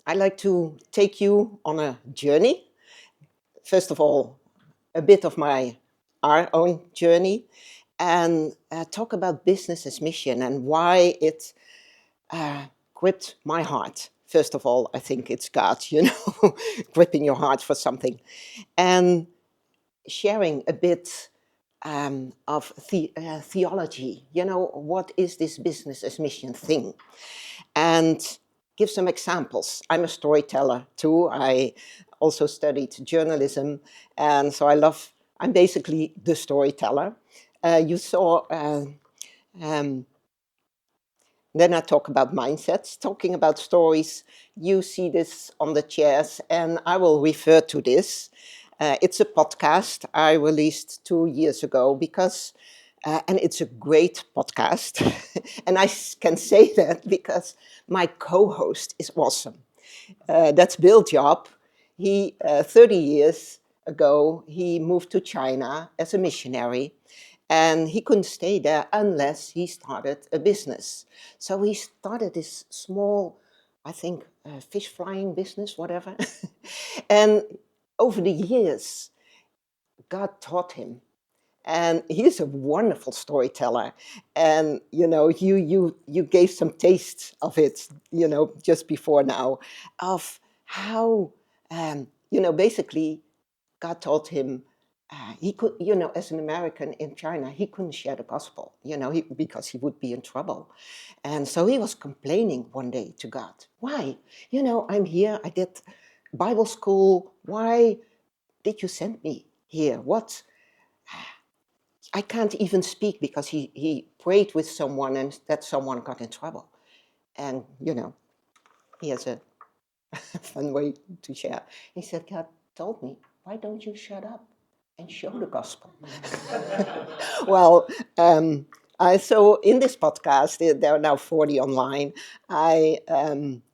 I like to take you on a journey. First of all, a bit of our own journey, and talk about business as mission and why it gripped my heart. First of all, I think it's God, gripping your heart for something, and sharing a bit of theology. What is this business as mission thing? And give some examples. I'm a storyteller too. I also studied journalism, and so I'm basically the storyteller. You saw, um, then I talk about mindsets, talking about stories. You see this on the chairs, and I will refer to this. It's a podcast I released 2 years ago and it's a great podcast. And I can say that because my co-host is awesome. That's Bill Job. 30 years ago, he moved to China as a missionary, and he couldn't stay there unless he started a business. So he started this small, I think, fish frying business, whatever. And over the years, God taught him, and he's a wonderful storyteller. And you gave some taste of it, just before now, of how basically God taught him. He could, as an American in China, he couldn't share the gospel, because he would be in trouble. And so he was complaining one day to God, why? I'm here, I did Bible school. Why did you send me here? What? I can't even speak because he prayed with someone and that someone got in trouble. And, he has a fun way to share. He said, God told me, why don't you shut up and show the gospel? Well, so in this podcast, there are now 40 online.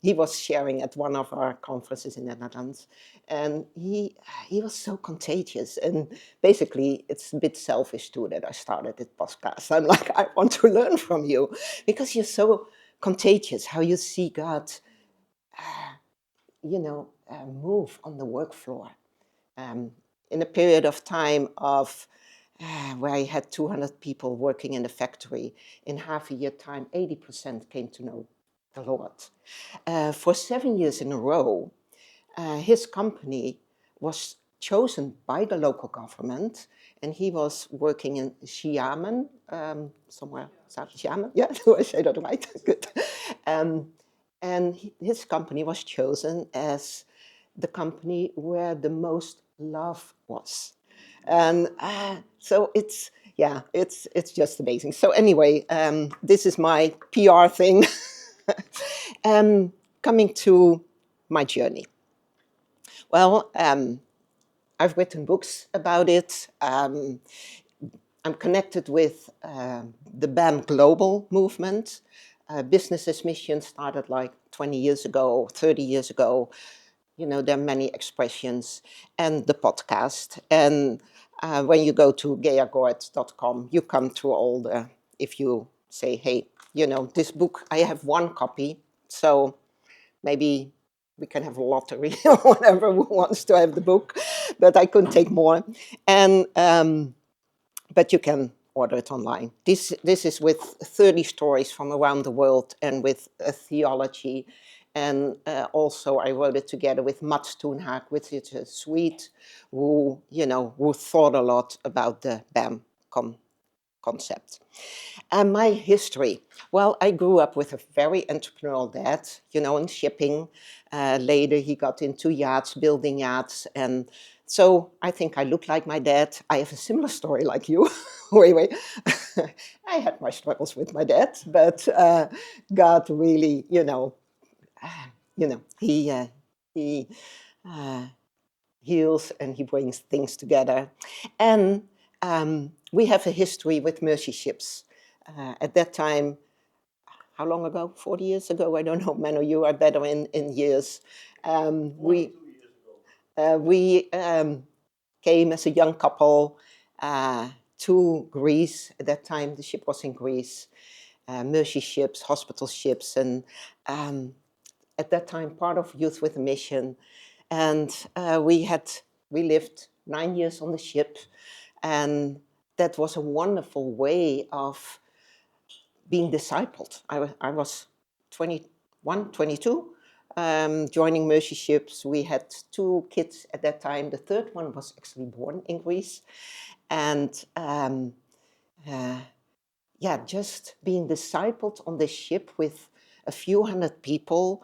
He was sharing at one of our conferences in the Netherlands, and he was so contagious. And basically, it's a bit selfish too that I started this podcast. I'm like, I want to learn from you because you're so contagious. How you see God, move on the work floor. Um, in a period of time of where I had 200 people working in the factory, in half a year time, 80% came to know the Lord. For 7 years in a row, his company was chosen by the local government, and he was working in Xiamen, somewhere, Xiamen, yeah, do I say that right? Good. Um, and his company was chosen as the company where the most love was. And so it's just amazing. So anyway, this is my PR thing. Coming to my journey. Well, I've written books about it. I'm connected with the BAM Global movement. Business as Mission started like 20 years ago, 30 years ago. There are many expressions, and the podcast. And when you go to gort.com, you come to all if you say, hey, this book, I have one copy, so maybe we can have a lottery or whatever who wants to have the book, but I couldn't take more. And but you can order it online. This is with 30 stories from around the world and with a theology. And also I wrote it together with Mats Toenhaag, which is a Swede who thought a lot about the BAM concept. And my history. Well, I grew up with a very entrepreneurial dad, in shipping. Later, he got into yachts, building yachts. And so I think I look like my dad. I have a similar story like you. Wait. I had my struggles with my dad, but God really, he uh, heals and he brings things together. And we have a history with mercy ships. At that time, how long ago? 40 years ago? I don't know, Manu, you are better in years. We came as a young couple to Greece. At that time, the ship was in Greece. Mercy ships, hospital ships, and at that time part of Youth with a Mission, and we lived 9 years on the ship, and that was a wonderful way of being discipled. I was 21, 22, joining Mercy Ships. We had 2 kids at that time. The third one was actually born in Greece. And yeah, just being discipled on the ship with a few hundred people,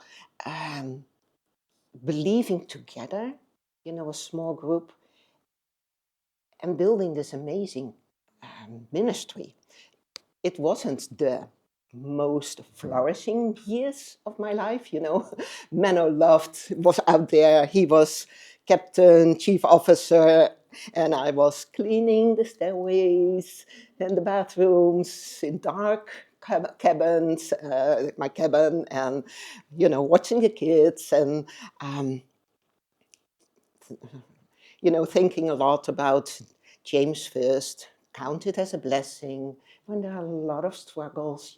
believing together, a small group, and building this amazing ministry. It wasn't the most flourishing years of my life, Menno was out there. He was captain, chief officer, and I was cleaning the stairways and the bathrooms in dark cabins, my cabin, and, watching the kids and, thinking a lot about James first, count it as a blessing when there are a lot of struggles,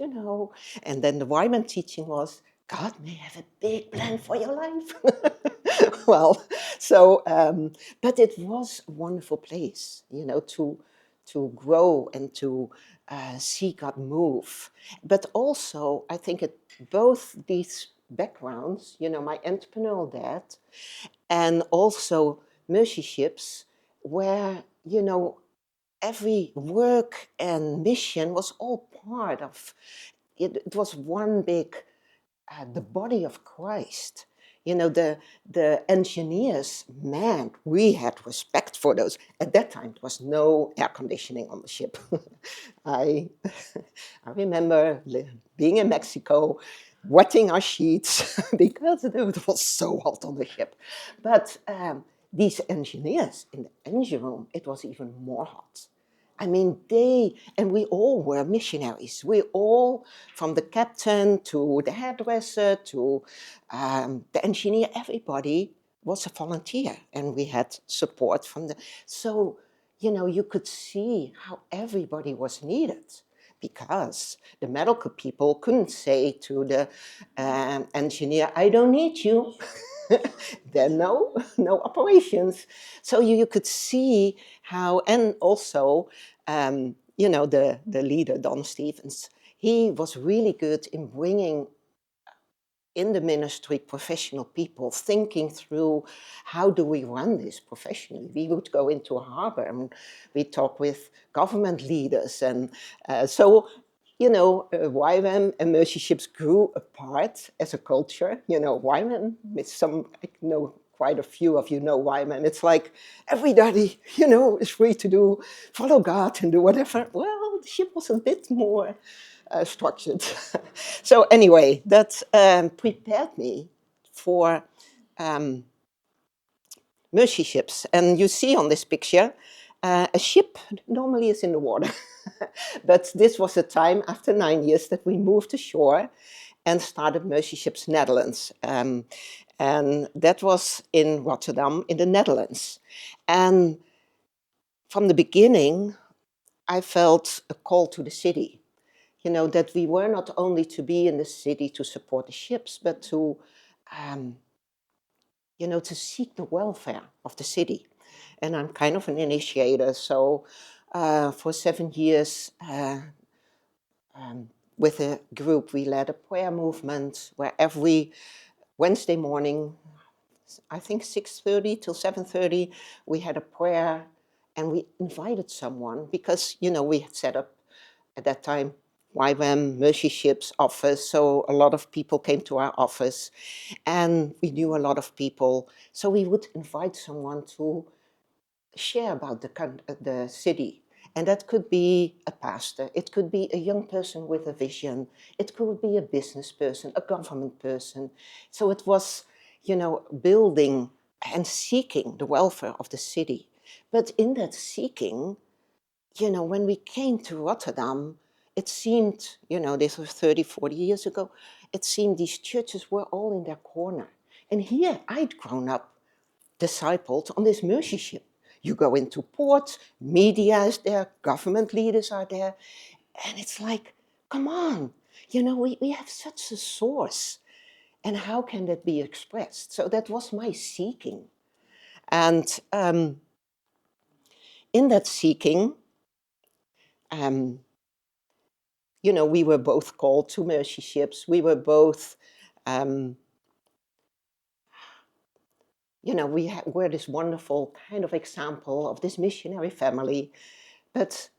And then the Wyman teaching was, God may have a big plan for your life. Well, so, but it was a wonderful place, to grow and to see God move. But also, I think both these backgrounds, my entrepreneurial dad and also Mercy Ships, where, every work and mission was all part of it. It was one big, the body of Christ. The engineers, man, we had respect for those. At that time, there was no air conditioning on the ship. I remember being in Mexico, wetting our sheets because it was so hot on the ship. But these engineers in the engine room, it was even more hot. I mean, and we all were missionaries. We all, from the captain to the hairdresser to the engineer, everybody was a volunteer, and we had support from so, you could see how everybody was needed, because the medical people couldn't say to the engineer, I don't need you. There are no operations. So you could see how, and also, the leader, Don Stevens, he was really good in bringing in the ministry professional people, thinking through how do we run this professionally. We would go into a harbor and we talk with government leaders. And so, YWAM and Mercy Ships grew apart as a culture. YWAM, I know quite a few of you know YWAM. It's like everybody, is free to follow God and do whatever. Well, the ship was a bit more structured. So anyway, that prepared me for Mercy Ships. And you see on this picture, a ship normally is in the water. But this was a time after 9 years that we moved ashore and started Mercy Ships Netherlands. And that was in Rotterdam, in the Netherlands. And from the beginning, I felt a call to the city. That we were not only to be in the city to support the ships, but to seek the welfare of the city. And I'm kind of an initiator, so for 7 years with a group, we led a prayer movement where every Wednesday morning, I think 6:30 till 7:30, we had a prayer, and we invited someone because, we had set up at that time YWAM Mercy Ships office, so a lot of people came to our office, and we knew a lot of people, so we would invite someone to share about the city. And that could be a pastor, it could be a young person with a vision, it could be a business person, a government person. So it was, building and seeking the welfare of the city. But in that seeking, when we came to Rotterdam, it seemed, this was 30, 40 years ago, it seemed these churches were all in their corner. And here I'd grown up, discipled on this Mercy Ship. You go into port, media is there, government leaders are there, and it's like, come on, we have such a source. And how can that be expressed? So that was my seeking. And in that seeking, um, we were both called to mercy ships. We were both, um, we're this wonderful kind of example of this missionary family. But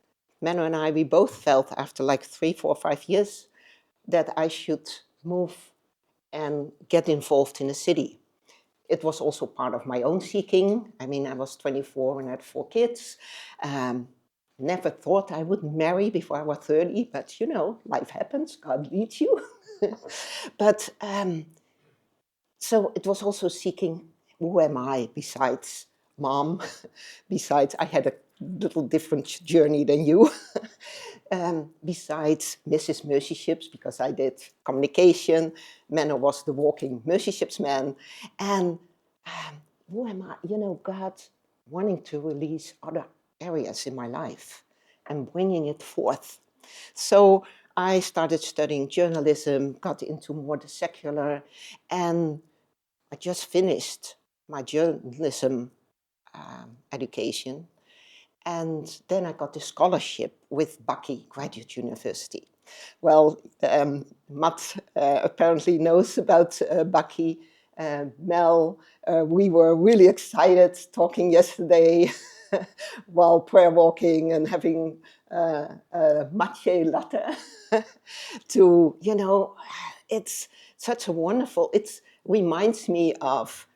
Menno and I, we both felt after like 3, 4, 5 years that I should move and get involved in the city. It was also part of my own seeking. I mean, I was 24 and I had 4 kids. Never thought I would marry before I was 30, but life happens, God leads you. But so it was also seeking, who am I besides mom? Besides, I had a little different journey than you. Besides Mrs. Mercy Ships, because I did communication, Menno was the walking Mercy Ships man. And who am I? God wanting to release other areas in my life and bringing it forth. So I started studying journalism, got into more the secular, and I just finished my journalism education. And then I got a scholarship with Bucky Graduate University. Well, Matt apparently knows about Bucky. Mel, we were really excited talking yesterday while prayer walking and having a matcha latte to, it's such a wonderful, it reminds me of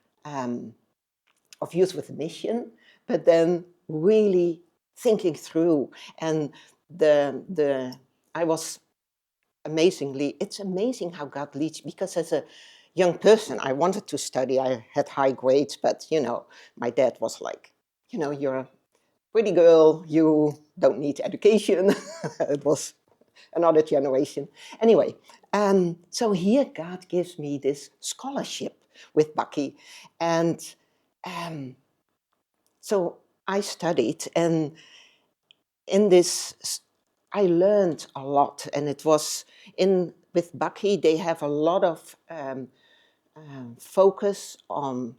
Youth with a Mission, but then really thinking through. And I was it's amazing how God leads, because as a young person, I wanted to study. I had high grades, but my dad was like, you're a pretty girl, you don't need education. It was another generation. Anyway, so here God gives me this scholarship with Bucky. And so I studied, and in this, I learned a lot. And it was with Bucky, they have a lot of focus on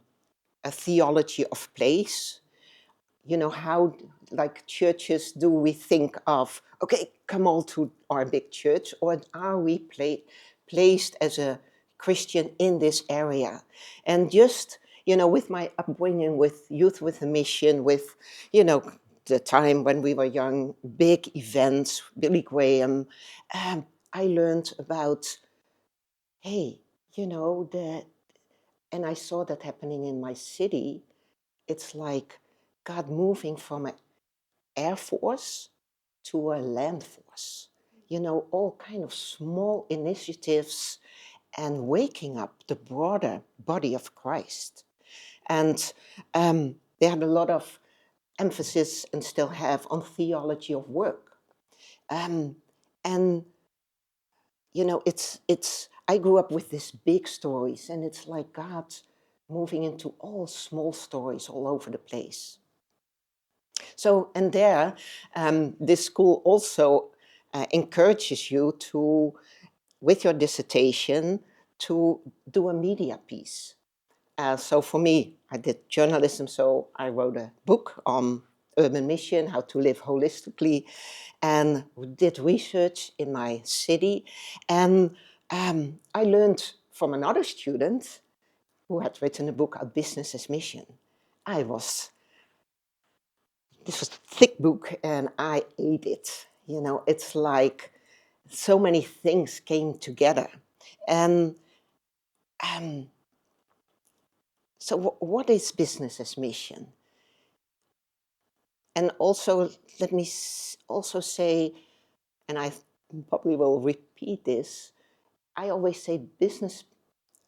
a theology of place. How, like churches, do we think of, okay, come all to our big church, or are we placed as a Christian in this area? And just, with my upbringing with Youth with a Mission, with, the time when we were young, big events, Billy Graham, I learned about, hey, and I saw that happening in my city. It's like God moving from an air force to a land force. All kind of small initiatives and waking up the broader body of Christ. And they had a lot of emphasis, and still have, on theology of work. And I grew up with these big stories, and it's like God moving into all small stories all over the place. So, and there, this school also encourages you to, with your dissertation, to do a media piece. So for me, I did journalism, so I wrote a book on urban mission, how to live holistically, and did research in my city. And I learned from another student who had written a book on business as mission. This was a thick book, and I ate it. It's like so many things came together. And so what is business as mission? And also, let me also say, and I probably will repeat this, I always say business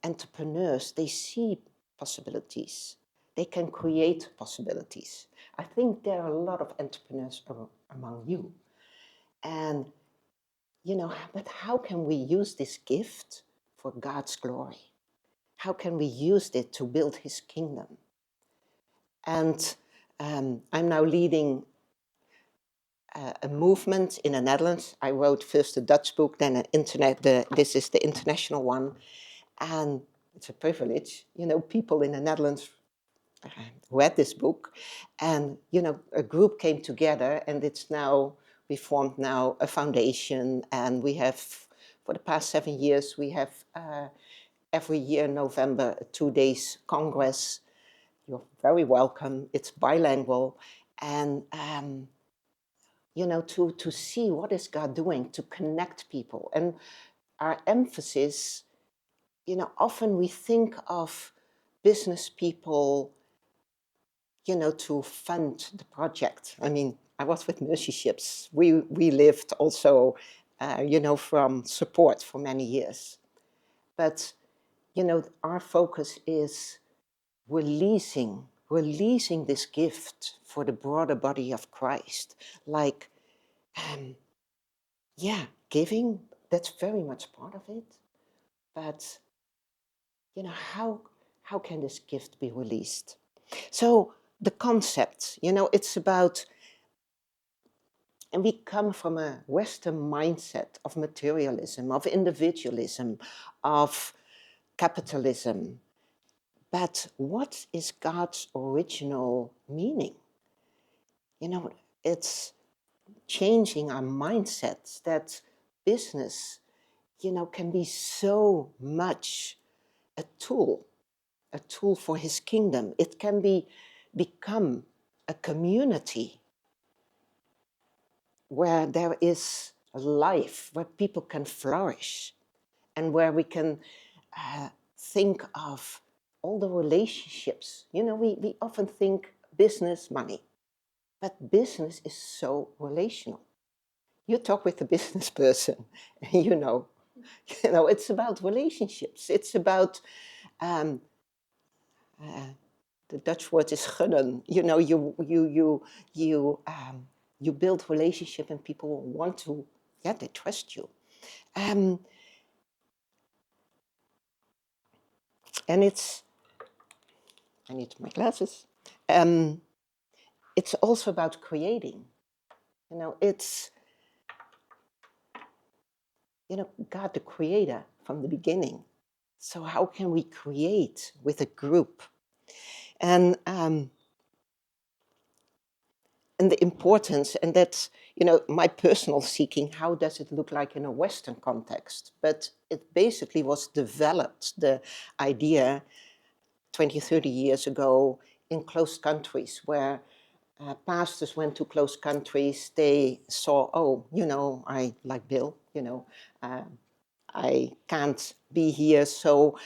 entrepreneurs, they see possibilities. They can create possibilities. I think there are a lot of entrepreneurs among you. And, but how can we use this gift for God's glory? How can we use it to build his kingdom? And I'm now leading a movement in the Netherlands. I wrote first a Dutch book, then this is the international one. And it's a privilege. People in the Netherlands read this book, and a group came together, and we formed now a foundation, and we have, for the past 7 years, we have every year in November a 2 days congress. You're very welcome. It's bilingual, and to see what is God doing to connect people. And our emphasis, often we think of business people, to fund the project. I mean, I was with Mercy Ships. We lived also, from support for many years. But, our focus is releasing this gift for the broader body of Christ. Like, giving, that's very much part of it. But, how can this gift be released? So the concept, it's about, and we come from a Western mindset of materialism, of individualism, of capitalism. But what is God's original meaning? It's changing our mindsets that business, can be so much a tool for his kingdom. It can become a community where there is a life, where people can flourish, and where we can think of all the relationships. We often think business, money, but business is so relational. You talk with a business person, and it's about relationships. It's about the Dutch word is gunnen. You build relationship, and people want to, they trust you. And I need my glasses. It's also about creating. It's, God the creator from the beginning. So how can we create with a group? And the importance, and that's, my personal seeking, how does it look like in a Western context? But it basically was developed, the idea, 20, 30 years ago in closed countries where pastors went to closed countries. They saw, I like Bill, I can't be here. So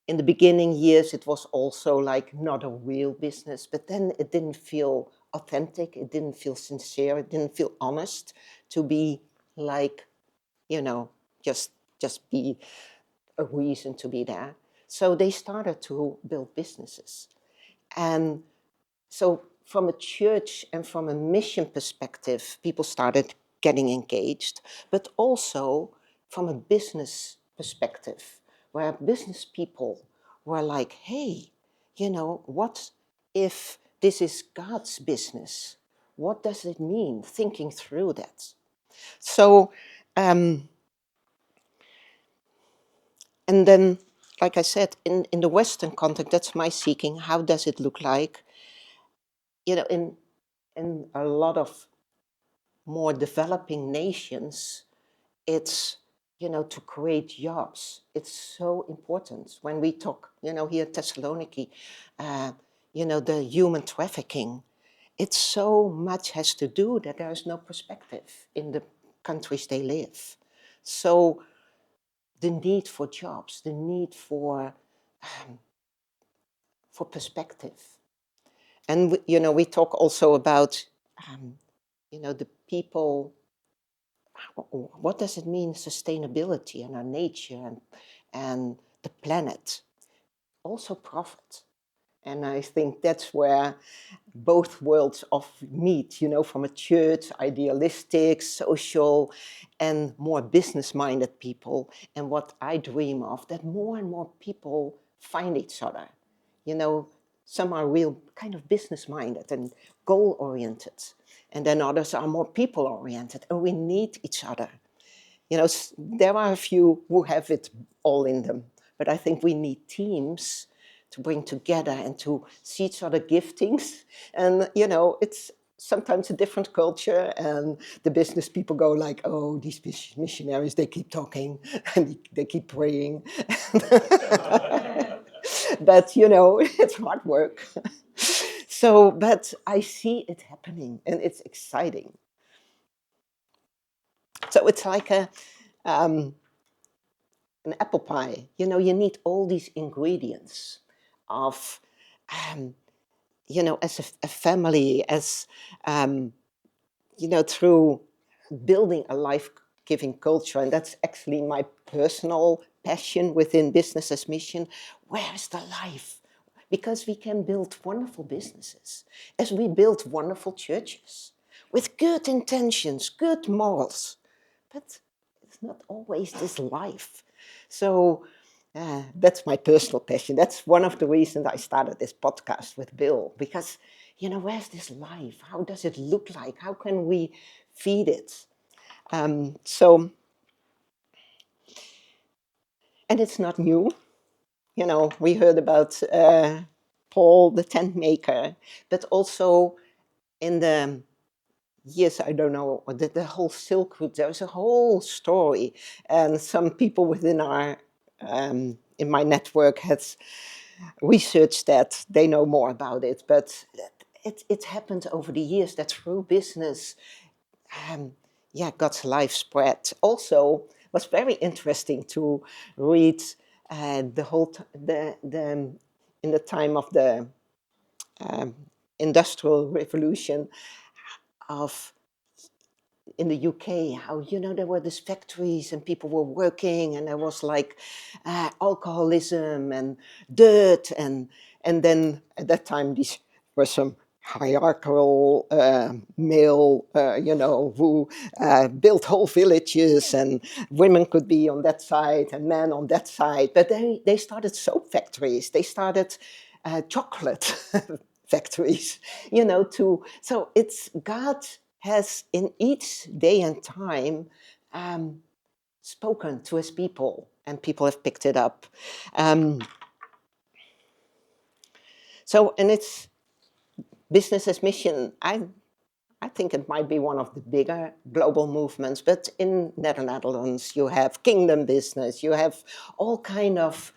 in the beginning years, it was also like not a real business, but then it didn't feel authentic. It didn't feel sincere. It didn't feel honest to be like, just be a reason to be there. So they started to build businesses. And so from a church and from a mission perspective, people started getting engaged, but also from a business perspective, where business people were like, hey, what if this is God's business? What does it mean? Thinking through that. So, and then, like I said, in the Western context, that's my seeking. How does it look like? In a lot of more developing nations, it's, to create jobs. It's so important. When we talk, here at Thessaloniki, the human trafficking, it so much has to do that there is no perspective in the countries they live. So the need for jobs, the need for perspective. And, we talk also about, the people. What does it mean, sustainability and our nature and the planet? Also profit. And I think that's where both worlds of meet, from a church, idealistic, social, and more business-minded people. And what I dream of, that more and more people find each other. Some are real kind of business-minded and goal-oriented. And then others are more people-oriented. And we need each other. There are a few who have it all in them. but I think we need teams to bring together and to see each other giftings. And, it's sometimes a different culture, and the business people go like, oh, these missionaries, they keep talking and they keep praying. But, it's hard work. So, but I see it happening, and it's exciting. So it's like um, an apple pie. You need all these ingredients of, um, as a family, as, through building a life-giving culture. And that's actually my personal passion within Business as Mission. Where is the life? Because we can build wonderful businesses as we build wonderful churches with good intentions, good morals. But it's not always this life. So that's my personal passion. That's one of the reasons I started this podcast with Bill, because, where's this life? How does it look like? How can we feed it? So, and it's not new. We heard about Paul, the tent maker, but also in the years, I don't know, the whole Silk Route, there's a whole story. And some people within in my network has researched that. They know more about it. But it happened over the years that through business, God's life spread. Also, it was very interesting to read the whole, in the time of the um, Industrial Revolution, of in the UK, how, there were these factories and people were working, and there was like alcoholism and dirt, and then at that time these were some hierarchical male, who built whole villages, and women could be on that side and men on that side. But they started soap factories, they started chocolate factories, so it's God has in each day and time spoken to his people, and people have picked it up. And it's Business as Mission. I think it might be one of the bigger global movements, but in Netherlands you have Kingdom Business, you have all kind of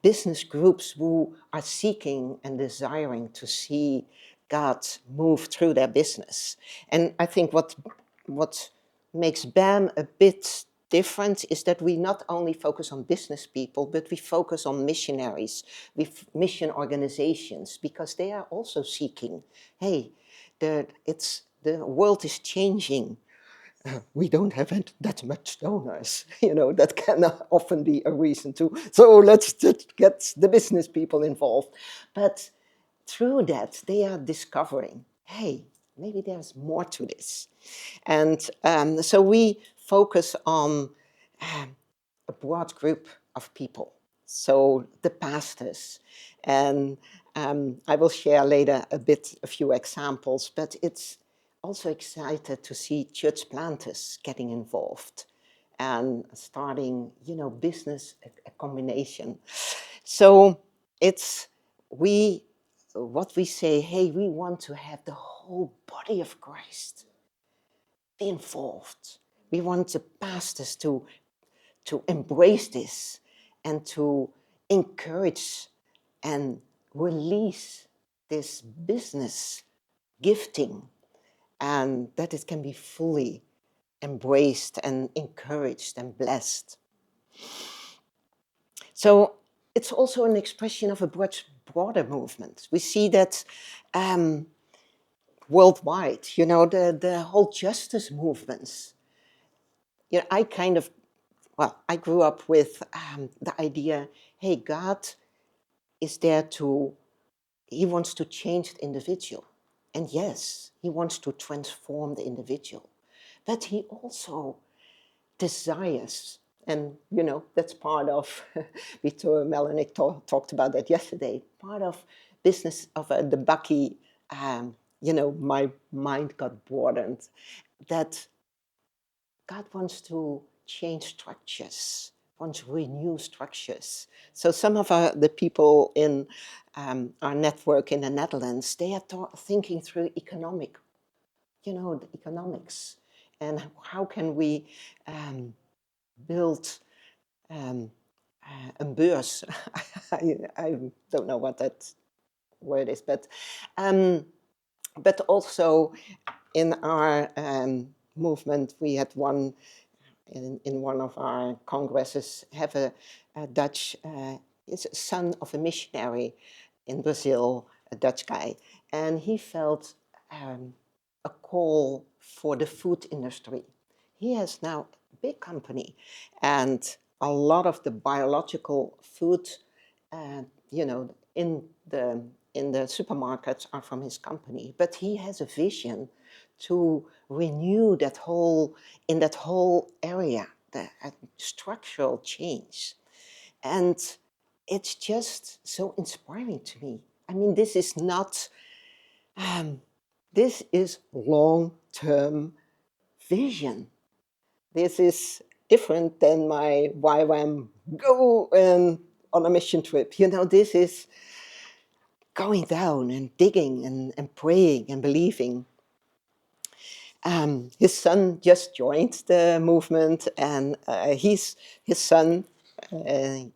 business groups who are seeking and desiring to see God move through their business. And I think what makes BAM a bit different is that we not only focus on business people, but we focus on missionaries, with mission organizations, because they are also seeking, hey, the world is changing. We don't have that much donors, that can often be a reason to, so let's just get the business people involved. But through that, they are discovering, hey, maybe there's more to this. And so we focus on a broad group of people. So the pastors, and I will share later a few examples, but it's also excited to see church planters getting involved and starting, business, a combination. So it's what we say, hey, we want to have the whole body of Christ be involved. We want the pastors to embrace this and to encourage and release this business gifting, and that it can be fully embraced and encouraged and blessed. So it's also an expression of a much broader movement. We see that worldwide, the whole justice movements. I grew up with the idea, hey, God is there he wants to change the individual. And yes, he wants to transform the individual. But he also desires, and that's part of, Victor Melanik talked about that yesterday, part of business of the Bucky, my mind got broadened, that God wants to change structures wants to renew structures. So some of the people in our network in the Netherlands, they are thinking through the economics, and how can we build a beurs. I don't know what that word is, but also in our movement, we had one in one of our congresses have a Dutch, it's a son of a missionary in Brazil, a Dutch guy, and he felt a call for the food industry. He has now a big company, and a lot of the biological food, you know, in the supermarkets are from his company. But he has a vision to renew that whole area, the structural change, and it's just so inspiring to me. I mean, this is not. This is long-term vision. This is different than my YWAM go and on a mission trip. This is going down and digging and praying and believing. His son just joined the movement, and his son, uh,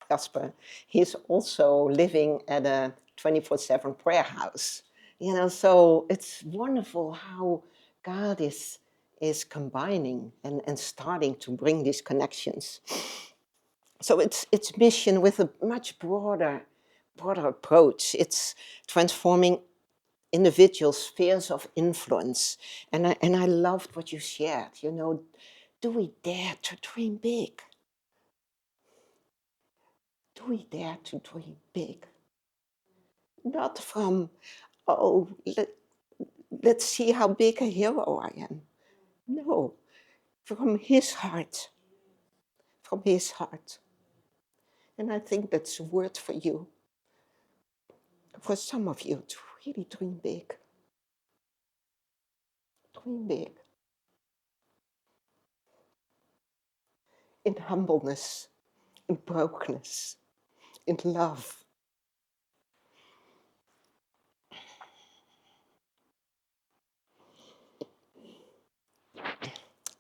Casper, he's also living at a 24/7 prayer house. So it's wonderful how God is combining and starting to bring these connections. So it's mission with a much broader approach. It's transforming individual spheres of influence. And I loved what you shared. Do we dare to dream big? Do we dare to dream big? Not from, oh, let's see how big a hero I am. No, from his heart. From his heart. And I think that's a word for you. For some of you to really dream big. Dream big. In humbleness, in brokenness, in love.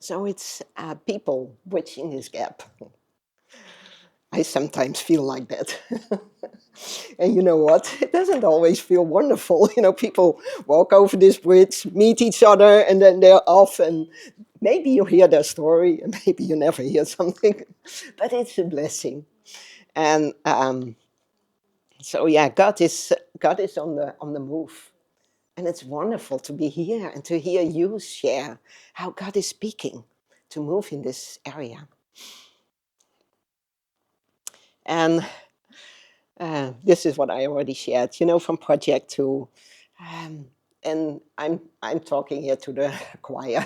So it's people bridging this gap. I sometimes feel like that. And you know what? It doesn't always feel wonderful. People walk over this bridge, meet each other, and then they're off. And maybe you hear their story, and maybe you never hear something. But it's a blessing. And so yeah, God is on the move. And it's wonderful to be here and to hear you share how God is speaking to move in this area. And this is what I already shared, from project to, and I'm talking here to the choir,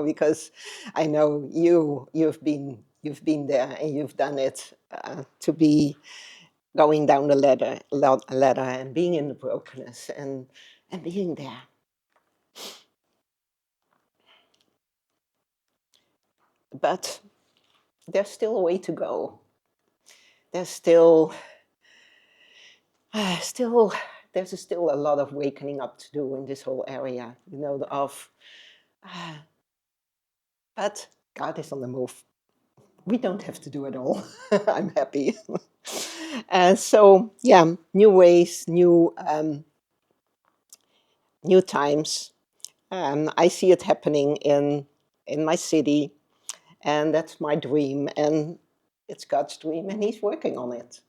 because I know you've been there and you've done it, to be going down the ladder and being in the brokenness and being there. But there's still a way to go. There's still there's still a lot of wakening up to do in this whole area, but God is on the move. We don't have to do it all. I'm happy. So yeah, new ways, new times. I see it happening in my city, and that's my dream, and it's God's dream, and He's working on it.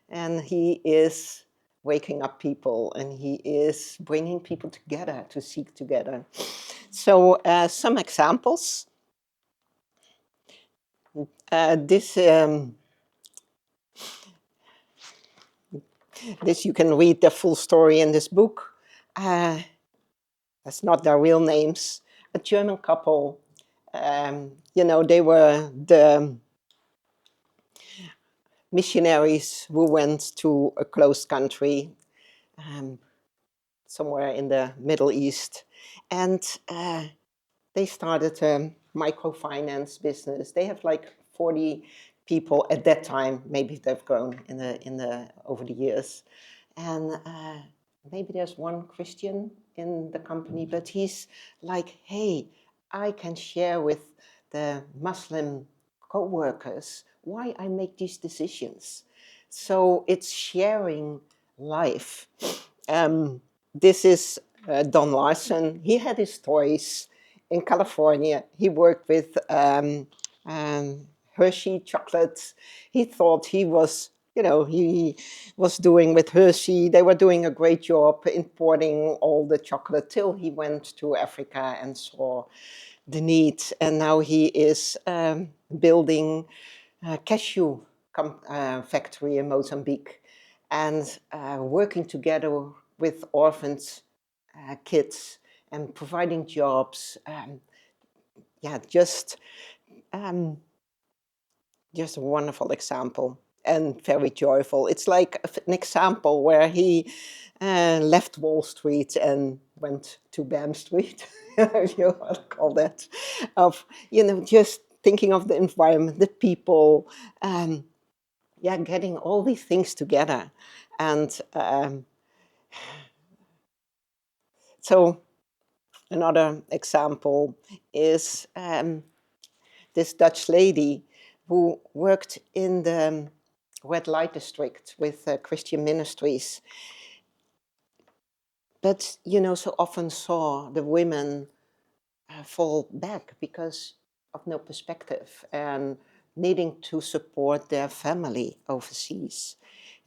And He is waking up people, and He is bringing people together to seek together. So some examples. This you can read the full story in this book. That's not their real names. A German couple. They were the missionaries who went to a closed country, somewhere in the Middle East, and they started a microfinance business. They have like 40 people at that time. Maybe they've grown in the over the years, and maybe there's one Christian in the company, but he's like, hey, I can share with the Muslim co-workers why I make these decisions. So it's sharing life. This is Don Larson. He had his toys in California. He worked with Hershey chocolates. He thought he was, he was doing with Hershey. They were doing a great job importing all the chocolate till he went to Africa and saw the need. And now he is building a cashew factory in Mozambique and working together with orphans, kids, and providing jobs. Yeah, um, just a wonderful example and very joyful. It's like an example where he left Wall Street and went to Bam Street, if you want to call that, of, just thinking of the environment, the people, yeah, getting all these things together. And so another example is this Dutch lady who worked in the red light district with Christian ministries, but so often saw the women fall back because of no perspective and needing to support their family overseas.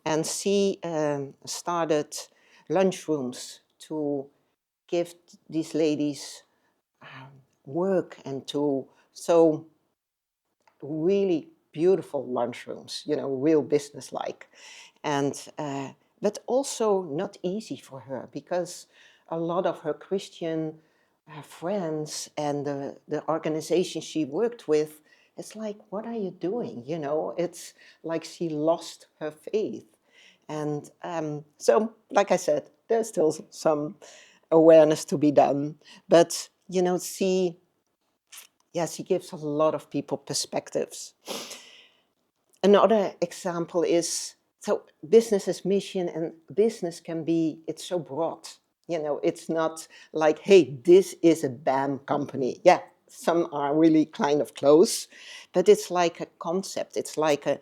And she started lunchrooms to give these ladies work and to so really beautiful lunchrooms, real business-like, and but also not easy for her because a lot of her Christian friends and the organization she worked with, it's like, what are you doing? It's like she lost her faith. And so, like I said, there's still some awareness to be done, but she gives a lot of people perspectives. Another example is, so business as mission, and business can be, it's so broad. It's not like, hey, this is a BAM company. Yeah, some are really kind of close, but it's like a concept. It's like a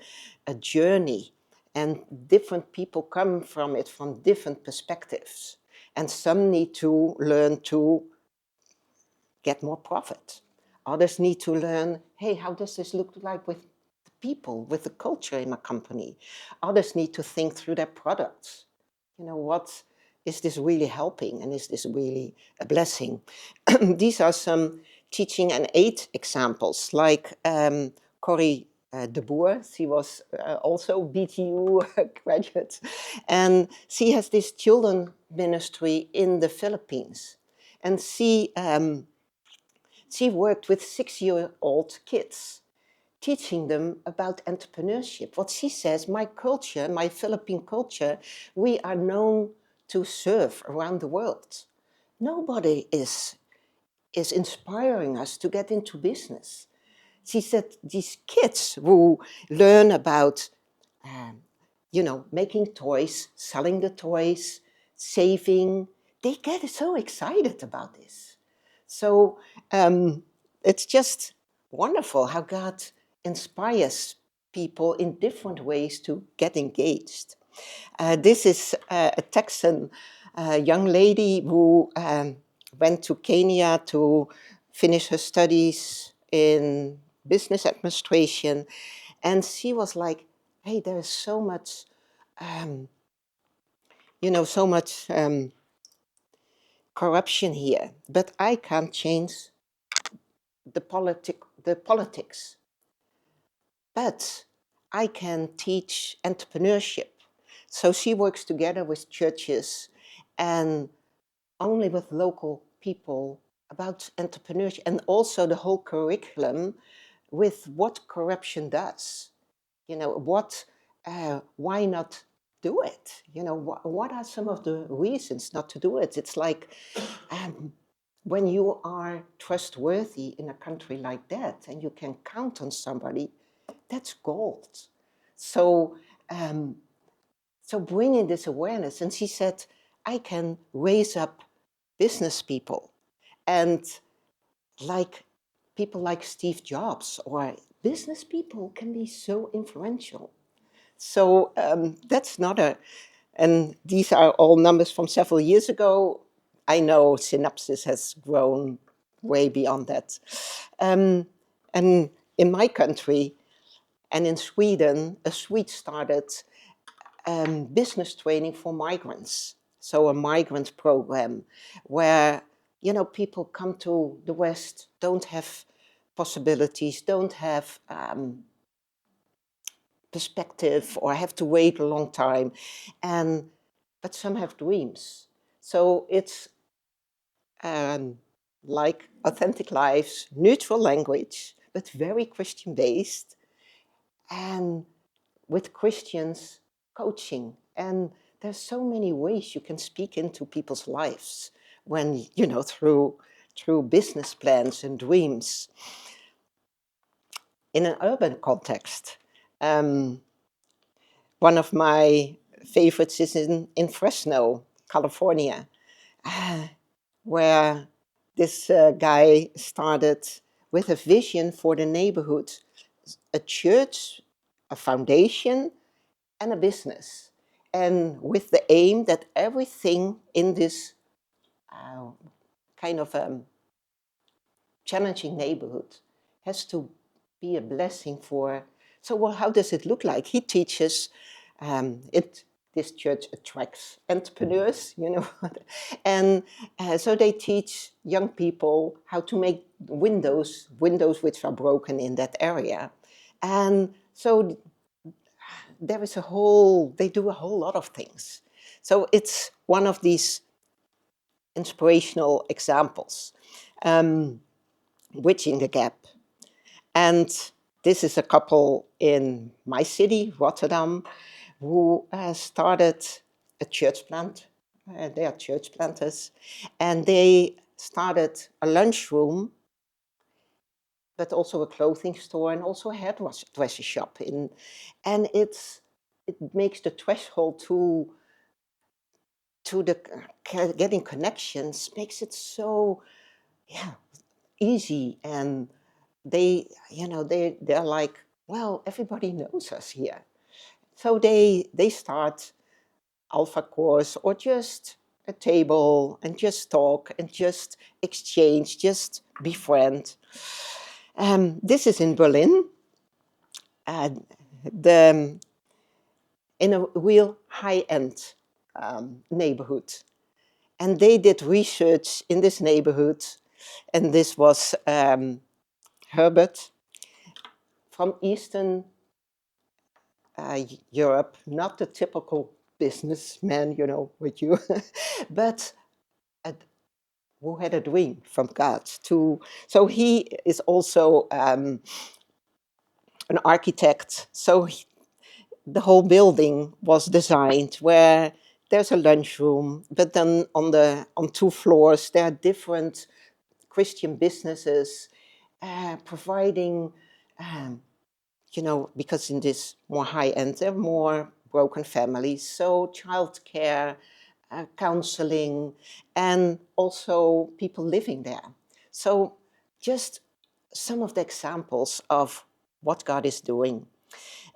journey, and different people come from it from different perspectives. And some need to learn to get more profit. Others need to learn, hey, how does this look like with the people, with the culture in my company? Others need to think through their products. What is this really helping, and is this really a blessing? These are some teaching and aid examples, like Corrie de Boer. She was also BTU graduate, and she has this children ministry in the Philippines, and she worked with 6-year-old kids, teaching them about entrepreneurship. What she says, my culture, my Philippine culture, we are known to serve around the world. Nobody is inspiring us to get into business. She said these kids who learn about, making toys, selling the toys, saving, they get so excited about this. So it's just wonderful how God inspires people in different ways to get engaged. This is a Texan young lady who went to Kenya to finish her studies in business administration. And she was like, hey, there is so much, corruption here, but I can't change the politics. But I can teach entrepreneurship. So she works together with churches and only with local people about entrepreneurship, and also the whole curriculum with what corruption does. Why not do it? What are some of the reasons not to do it? It's like when you are trustworthy in a country like that and you can count on somebody, that's gold. So, so bringing this awareness, and she said, I can raise up business people, and like people like Steve Jobs or business people can be so influential. So that's not a, and these are all numbers from several years ago. I know Synopsis has grown way beyond that. And in my country and in Sweden, a Swede started business training for migrants. So a migrant program where, you know, people come to the West, don't have possibilities, don't have perspective, or have to wait a long time, and but some have dreams. So it's like Authentic Lives, neutral language, but very Christian based, and with Christians coaching. And there's so many ways you can speak into people's lives when, you know, through business plans and dreams. In an urban context, one of my favorites is in Fresno, California, where this guy started with a vision for the neighborhood, a church, a foundation, and a business. And with the aim that everything in this kind of challenging neighborhood has to be a blessing for. So, well, how does it look like? He teaches it. This church attracts entrepreneurs, you know, and so they teach young people how to make windows which are broken in that area, and so there is a whole. They do a whole lot of things. So it's one of these inspirational examples, bridging the gap. And this is a couple in my city, Rotterdam, who started a church plant. They are church planters. And they started a lunchroom, but also a clothing store and also a hairdresser shop. And it makes the threshold to the getting connections, makes it so, yeah, easy. And they, you know, they're like, well, everybody knows us here. So they start alpha course or just a table and just talk and just exchange, just befriend. This is in Berlin, the in a real high-end neighborhood. And they did research in this neighborhood, and this was Herbert from Eastern Europe, not the typical businessman, you know, with you, but who had a dream from God to. So he is also an architect. So the whole building was designed where there's a lunchroom, but then on 2 floors there are different Christian businesses providing. You know, because in this more high end, there are more broken families. So childcare, counseling, and also people living there. So just some of the examples of what God is doing.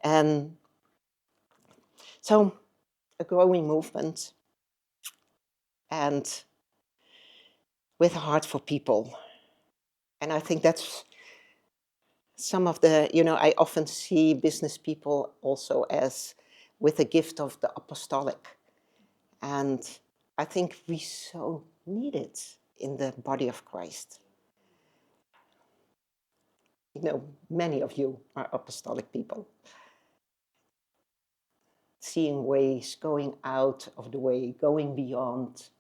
And so a growing movement and with a heart for people. And I think that's some of the, you know, I often see business people also as with a gift of the apostolic. And I think we so need it in the body of Christ. You know, many of you are apostolic people. Seeing ways, going out of the way, going beyond.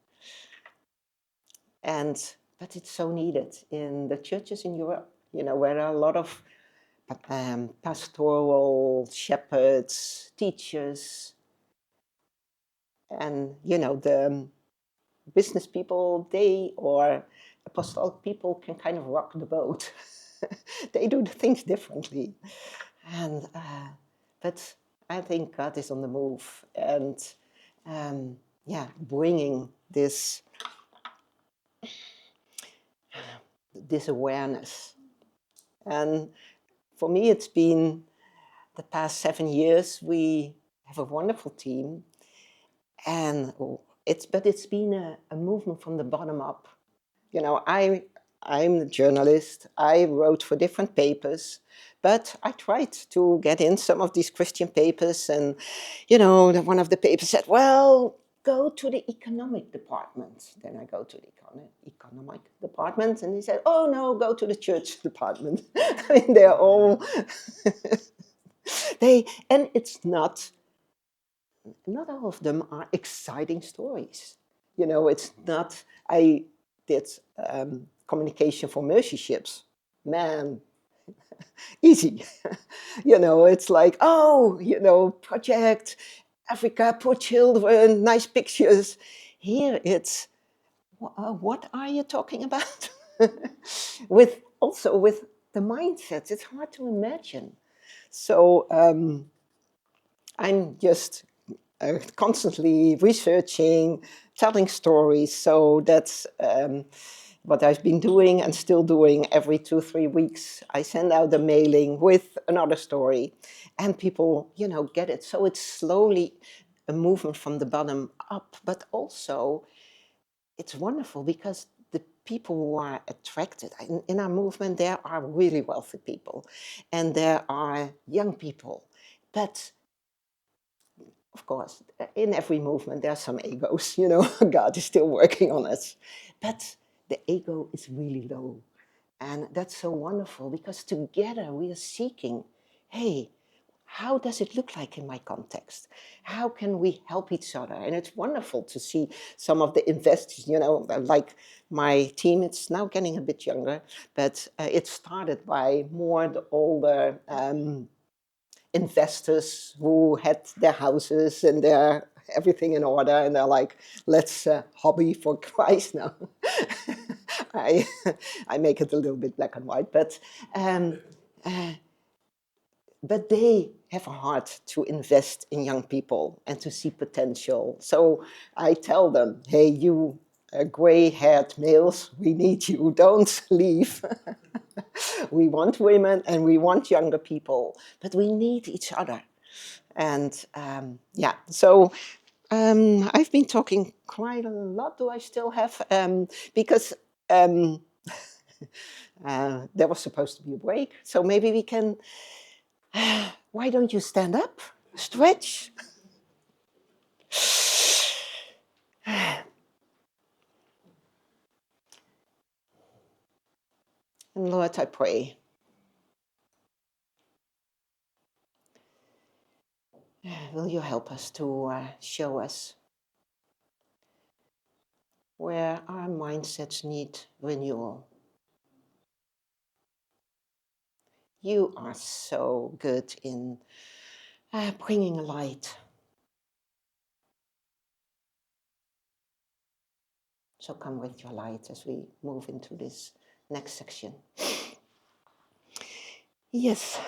But it's so needed in the churches in Europe, you know, where there are a lot of pastoral shepherds, teachers, and, you know, the business people, they or apostolic people can kind of rock the boat. They do the things differently. And but I think God is on the move, and yeah, bringing this awareness. And for me, it's been the past 7 years. We have a wonderful team, and it's been a movement from the bottom up. You know, I'm a journalist. I wrote for different papers, but I tried to get in some of these Christian papers, and one of the papers said, "Well, go to the economic department." Then I go to the economic department, and he said, "Oh no, go to the church department." I mean, they're all and it's not all of them are exciting stories. It's not. I did communication for mercy ships. Man, easy. It's like, oh, project Africa, poor children, nice pictures. Here it's, what are you talking about? with the mindsets, it's hard to imagine. So I'm just constantly researching, telling stories. So that's what I've been doing and still doing. Every 2-3 weeks, I send out a mailing with another story, and people, get it. So it's slowly a movement from the bottom up, but also it's wonderful because the people who are attracted in our movement, there are really wealthy people, and there are young people, but of course, in every movement, there are some egos, God is still working on us. But the ego is really low. And that's so wonderful because together we are seeking, hey, how does it look like in my context? How can we help each other? And it's wonderful to see some of the investors, like my team, it's now getting a bit younger, but it started by more the older investors who had their houses and their everything in order, and they're like, let's hobby for Christ now. I, I make it a little bit black and white, um, uh, but they have a heart to invest in young people and to see potential. So I tell them, hey, you gray-haired males, we need you, don't leave. We want women and we want younger people, but we need each other. And yeah, so I've been talking quite a lot. Do I still have? Because um, there was supposed to be a break. So maybe we can, why don't you stand up, stretch? And Lord, I pray, will you help us to show us where our mindsets need renewal? You are so good in bringing light. So come with your light as we move into this next section. Yes.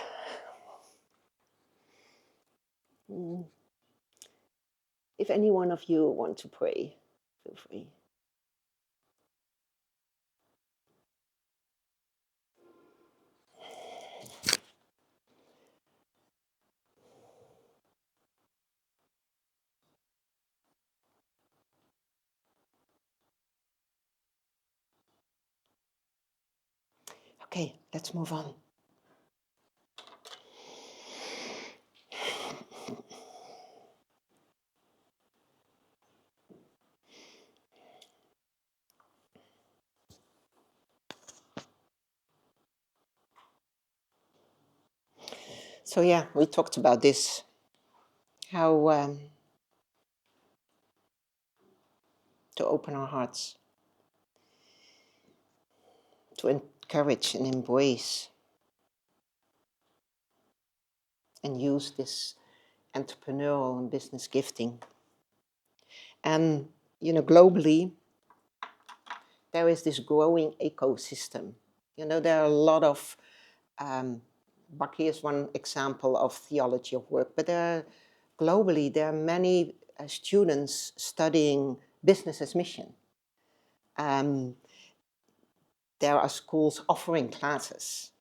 If any one of you want to pray, feel free. Okay, let's move on. So yeah, we talked about this, how to open our hearts, to encourage and embrace and use this entrepreneurial and business gifting. And, globally, there is this growing ecosystem. There are a lot of Bucky is one example of theology of work, but globally there are many students studying business as mission. There are schools offering classes.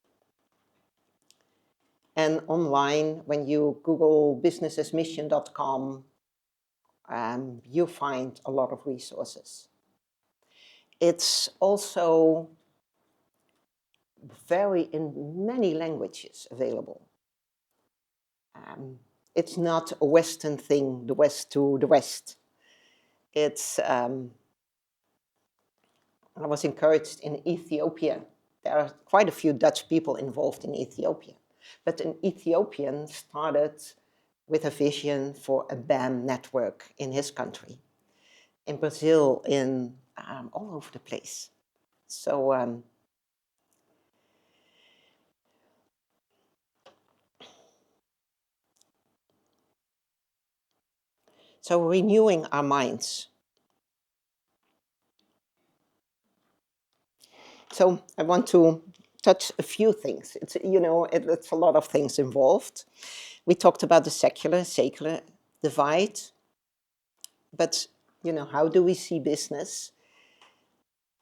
And online, when you Google businessasmission.com, you find a lot of resources. It's also in many languages available. It's not a Western thing, the West to the West. It's, I was encouraged in Ethiopia. There are quite a few Dutch people involved in Ethiopia. But an Ethiopian started with a vision for a BAM network in his country. In Brazil, all over the place. So renewing our minds. So I want to touch a few things. It's a lot of things involved. We talked about the secular divide, but how do we see business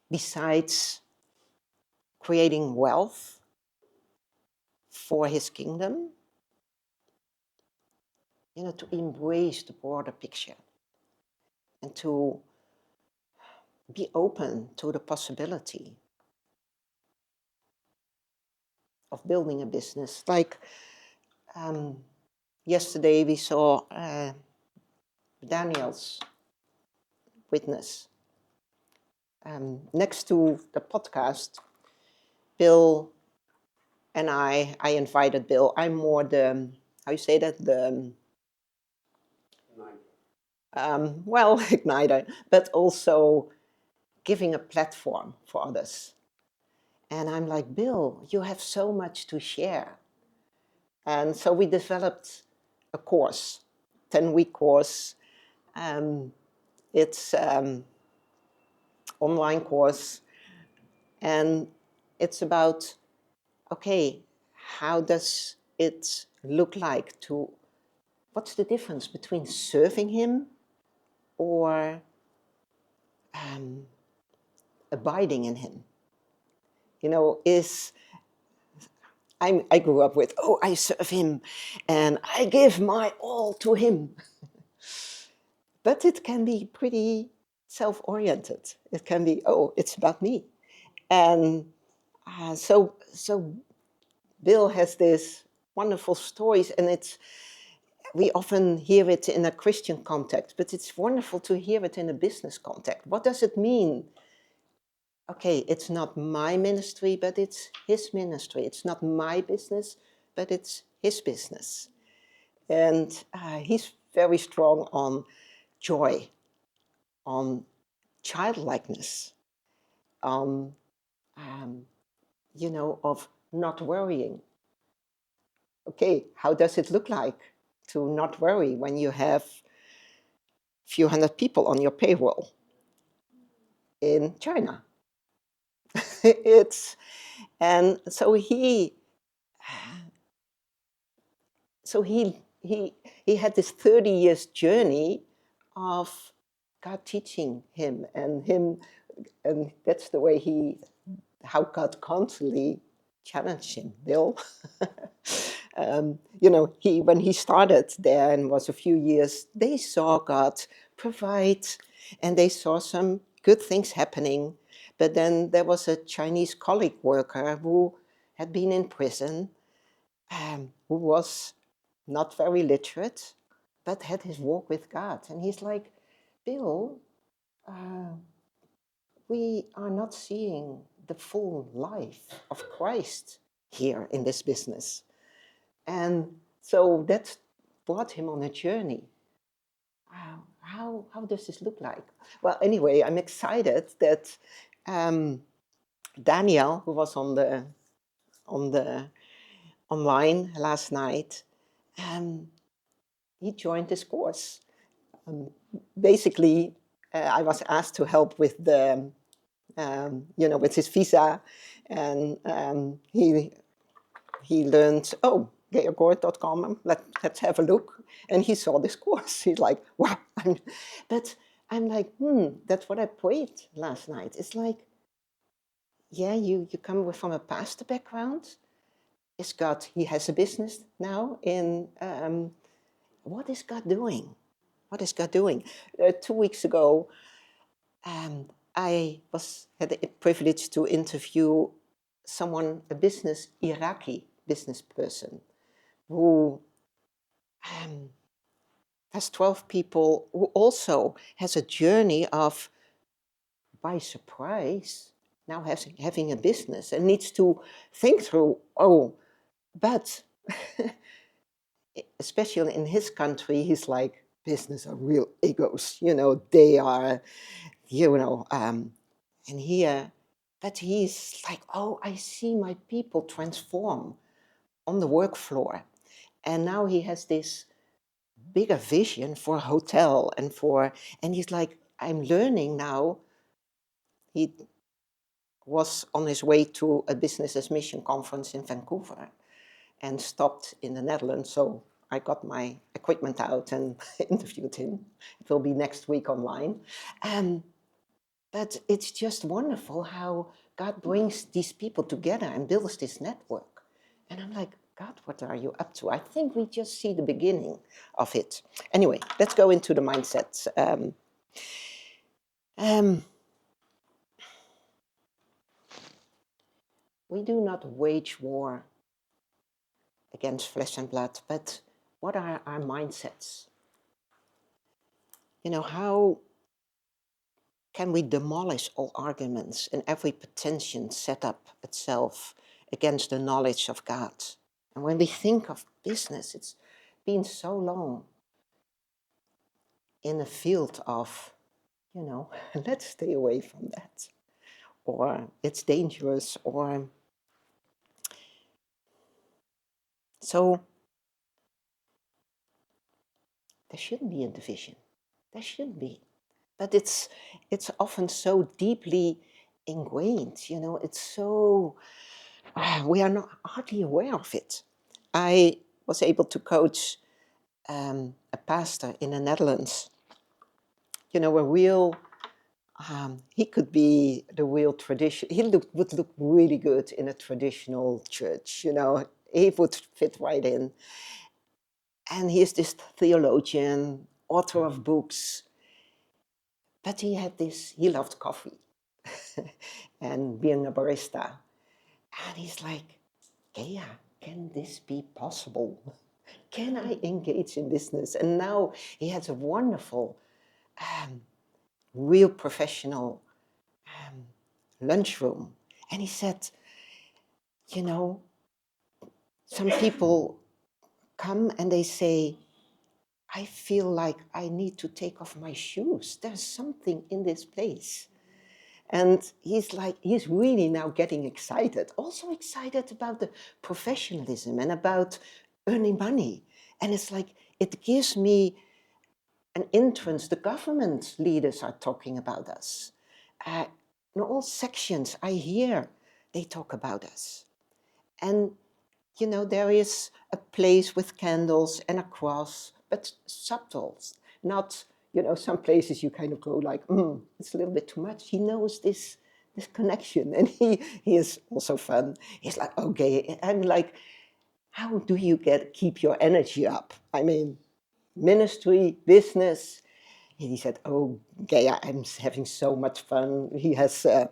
besides creating wealth for his kingdom? To embrace the broader picture and to be open to the possibility of building a business. Like yesterday we saw Daniel's witness. Next to the podcast, Bill and I invited Bill. I'm more the, how you say that? The, igniter, but also giving a platform for others. And I'm like, Bill, you have so much to share. And so we developed a course, 10-week course. It's online course. And it's about, okay, how does it look like what's the difference between serving him or abiding in him? I grew up with, I serve him and I give my all to him. But it can be pretty self-oriented. It can be, it's about me. And so Bill has this wonderful stories, and we often hear it in a Christian context, but it's wonderful to hear it in a business context. What does it mean? Okay, it's not my ministry, but it's his ministry. It's not my business, but it's his business. And he's very strong on joy, on childlikeness, on, of not worrying. Okay, how does it look like to not worry when you have a few hundred people on your payroll in China? And so he had this 30 years journey of God teaching him, and that's the way how God constantly challenged him. Bill, when he started there and was a few years, they saw God provide, and they saw some good things happening. But then there was a Chinese colleague worker who had been in prison, who was not very literate, but had his walk with God. And he's like, Bill, we are not seeing the full life of Christ here in this business. And so that brought him on a journey. How does this look like? Well, anyway, I'm excited that Daniel, who was on the online last night, he joined this course. Basically, I was asked to help with the, with his visa, and he he learned, oh, Gort.com, let's have a look. And he saw this course. He's like, wow. But I'm like, that's what I prayed last night. It's like, yeah, you come from a pastor background. Is God, he has a business now in, what is God doing? What is God doing? 2 weeks ago, I had the privilege to interview someone, Iraqi business person, who has 12 people, who also has a journey of, by surprise, now having a business and needs to think through, oh, but especially in his country, he's like, business are real egos, they are, and here, but he's like, oh, I see my people transform on the work floor. And now he has this bigger vision for a hotel and he's like, I'm learning now. He was on his way to a business as mission conference in Vancouver and stopped in the Netherlands. So I got my equipment out and interviewed him. It will be next week online. But it's just wonderful how God brings these people together and builds this network. And I'm like, God, what are you up to? I think we just see the beginning of it. Anyway, let's go into the mindsets. We do not wage war against flesh and blood, but what are our mindsets? How can we demolish all arguments and every pretension set up itself against the knowledge of God? And when we think of business, it's been so long in a field of, let's stay away from that, or it's dangerous, or so there shouldn't be a division. There shouldn't be. But it's often so deeply ingrained, it's so, we are not hardly aware of it. I was able to coach a pastor in the Netherlands, a real, he could be the real tradition. He would look really good in a traditional church, he would fit right in. And he is this theologian, author of books, but he loved coffee and being a barista. And he's like, Gea, can this be possible? Can I engage in business? And now he has a wonderful, real professional lunchroom. And he said, some people come and they say, I feel like I need to take off my shoes. There's something in this place. And he's really now getting excited, also excited about the professionalism and about earning money. And it's like, it gives me an entrance. The government leaders are talking about us. In all sections, I hear they talk about us. And, there is a place with candles and a cross, but subtle, not, some places you kind of go like, it's a little bit too much. He knows this connection, and he is also fun. He's like, okay, I'm like, how do you keep your energy up? I mean, ministry, business. And he said, oh, Gaia, I'm having so much fun. He's a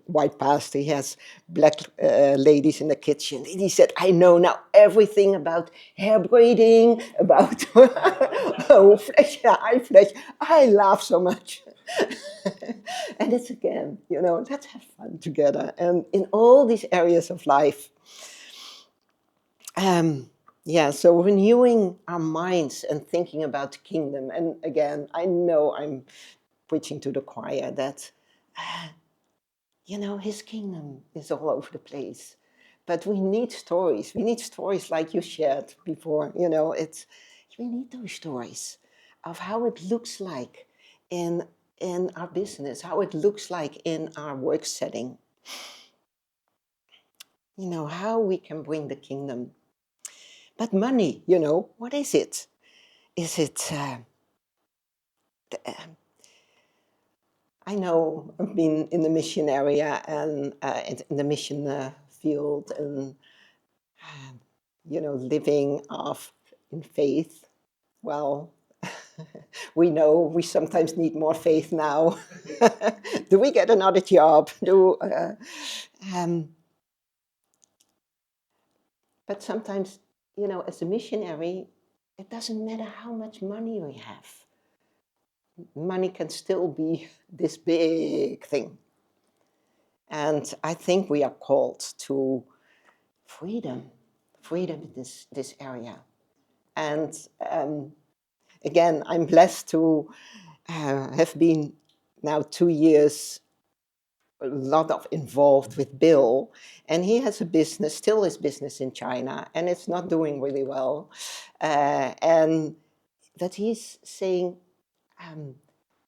white pastor. He has black ladies in the kitchen. And he said, I know now everything about hair braiding, about flesh, eye flesh. I laugh so much. And it's again, let's have fun together. And in all these areas of life, so renewing our minds and thinking about the kingdom. And again, I know I'm preaching to the choir that, his kingdom is all over the place. But we need stories. We need stories like you shared before. We need those stories of how it looks like in our business, how it looks like in our work setting. how we can bring the kingdom. But money, what is it? Is it, I know I've been in the mission area and in the mission field and, uh, living off in faith. Well, we know we sometimes need more faith now. Do we get another job? Um, but sometimes, as a missionary, it doesn't matter how much money we have. Money can still be this big thing. And I think we are called to freedom in this area. And again, I'm blessed to have been now 2 years a lot of involved with Bill, and he has a business, still his business in China, and it's not doing really well. And that he's saying,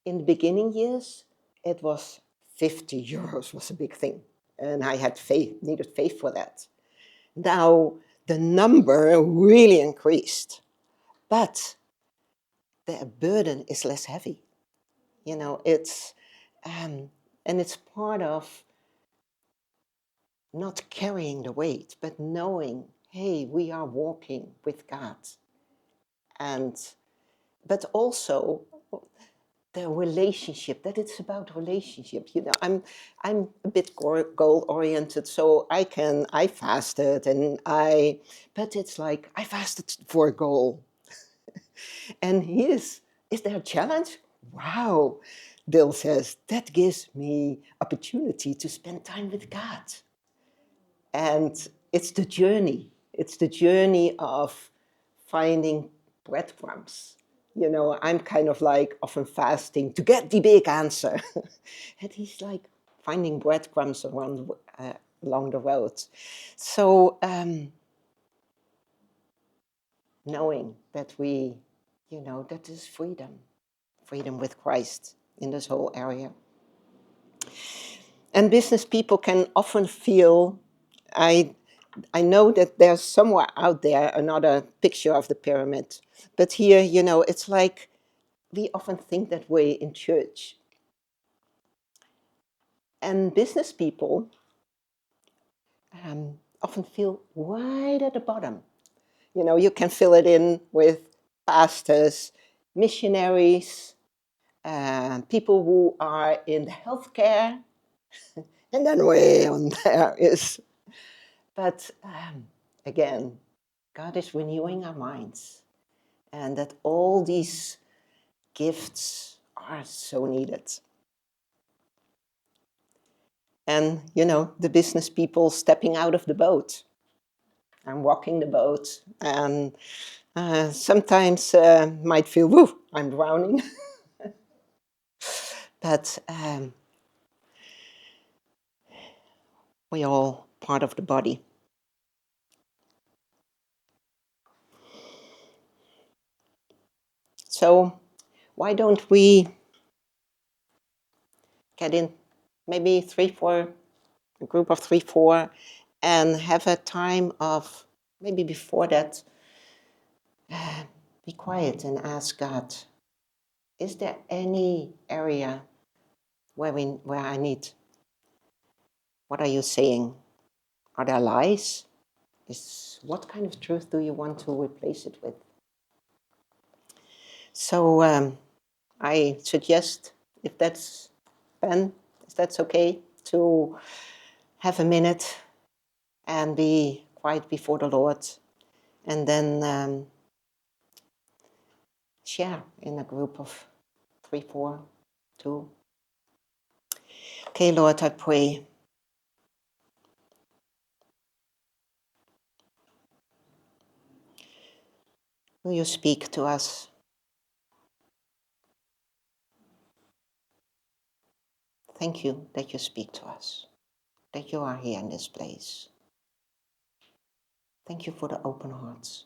in the beginning years, it was 50 euros was a big thing, and I had faith, needed faith for that. Now the number really increased, but the burden is less heavy. It's and it's part of not carrying the weight, but knowing, hey, we are walking with God. And but also the relationship, that it's about relationship. I'm a bit goal oriented, so I fasted but it's like I fasted for a goal. And is there a challenge? Wow. Bill says, that gives me opportunity to spend time with God. And it's the journey. It's the journey of finding breadcrumbs. I'm kind of like often fasting to get the big answer. And he's like finding breadcrumbs along the road. So knowing that that is freedom with Christ in this whole area. And business people can often feel, I know that there's somewhere out there another picture of the pyramid, but here, it's like we often think that way in church. And business people often feel right at the bottom. You can fill it in with pastors, missionaries, people who are in healthcare, and then way on there is. But again, God is renewing our minds, and that all these gifts are so needed. And, the business people stepping out of the boat and walking the boat, and sometimes might feel, woo, I'm drowning. But we're all part of the body. So why don't we get in maybe a group of 3, 4, and have a time of, maybe before that, be quiet and ask God, is there any area where I need? What are you saying? Are there lies? What kind of truth do you want to replace it with? So I suggest, if that's Ben, if that's okay, to have a minute and be quiet before the Lord, and then share in a group of 3, 4, 2. Okay, Lord, I pray. Will you speak to us? Thank you that you speak to us, that you are here in this place. Thank you for the open hearts.